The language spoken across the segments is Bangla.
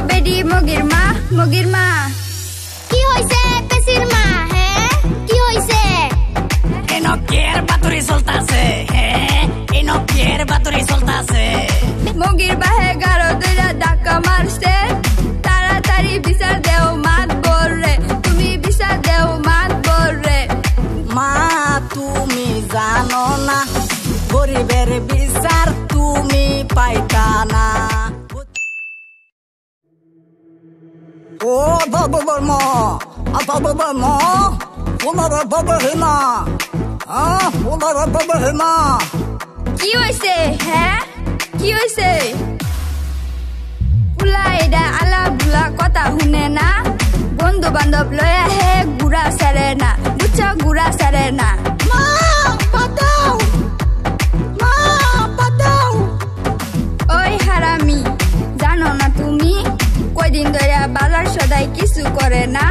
বেডি মগির মা কি হইছে পেসির মা হে কি হইছে এনকের বাতুরি চলতাছে হে এনকের বাতুরি চলতাছে মগির বাহে গারো দুইরা ধাক্কা মারছে তাড়াতাড়ি বিচার দেও মাত বলরে তুমি বিচার দেও মাত বলরে মা তুমি জানো না গরিবের বিচার তুমি পাইতা না ও বাবা বর্মা বাবা বর্মা ওনারা বাবা হেমা ওনারা বাবা হেমা কি হইছে হ্যাঁ কি হইছে পুলা এডা আলা বুলা কথা শুনে না বন্ধু বান্ধব লয়া হে গুড়া সারে না বুঝছো গুড়া সারে না মা পাতাও মা পাতাও ওই হারামি জানো না তুমি কয়দিন ধরে বাজার সদাই কিছু করে না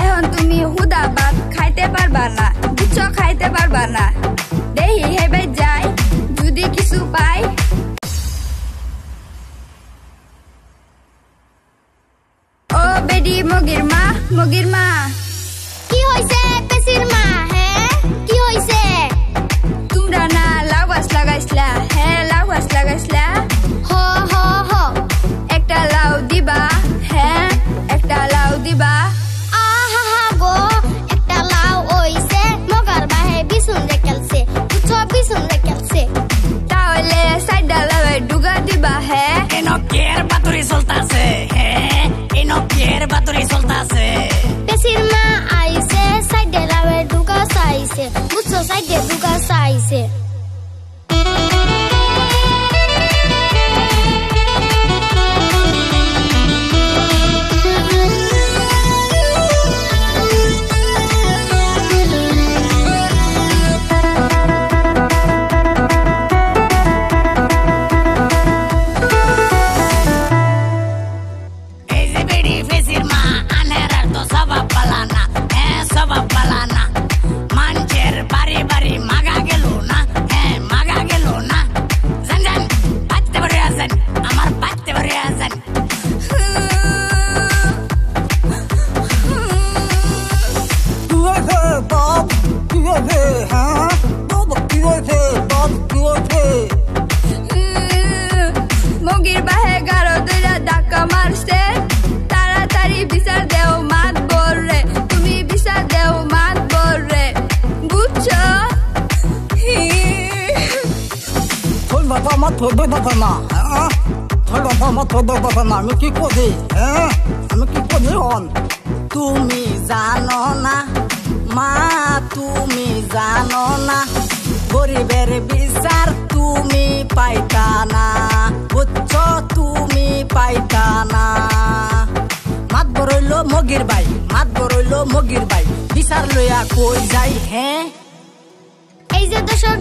এখন তুমি হুদা ভাত খাইতে পারবা না বুঝছো খাইতে পারবা না দেহি হেবে যাই যদি কিছু পাই ও বেডি মগির মা কি হইছে পেসির মা হে কি হইছে তোমরা না লাউ গাছ লাগাইছলা হ্যাঁ লাউ গাছ লাগাইছলা হ হ হ একটা লাউ দিবা হ্যাঁ একটা লাউ দিবা আহা হা গো একটা লাউ হইছে মগার বাহে বিছুন রেখেলছে বুঝছো বিছুন রেখেলছে তাহলে সাইডা লাউয়ে ডুগা দিবা হ্যাঁ এনকের বাতুরি চলতাছে হে এনকের বাতুরি চলতাছে পেসির মা আইছে সাইডে লাউয়ে ডুগা চাইছে বুঝছো সাইডে ডুগা চাইছে এই যে বেডি ফেসির মা আনেরার তো স্বভাব পালানা হ্যাঁ স্বভাব পালানা মানুষের বাড়ি বাড়ি মাগা গেল না হ্যাঁ মাগা গেল না জান জান বাঁচতে পারে আছেন আমার বাঁচতে পারে আছেন মগির বাহে গারো দুইরা ধাক্কা মারছে তাড়াতাড়ি বিচার দেও মাত বলরে তুমি বিচার দেও মাত বলরে বুঝছো আমি কি করি হ্যাঁ আমি কি করি হন তুমি জানো না মা তুমি জানো না গরিবের বিচার তুমি পাইতা না বুঝছো তুমি পাইতা না মাত বরইলো মগির ভাই বিচার লইয়া কই যাই হ্যাঁ এই যে দর্শক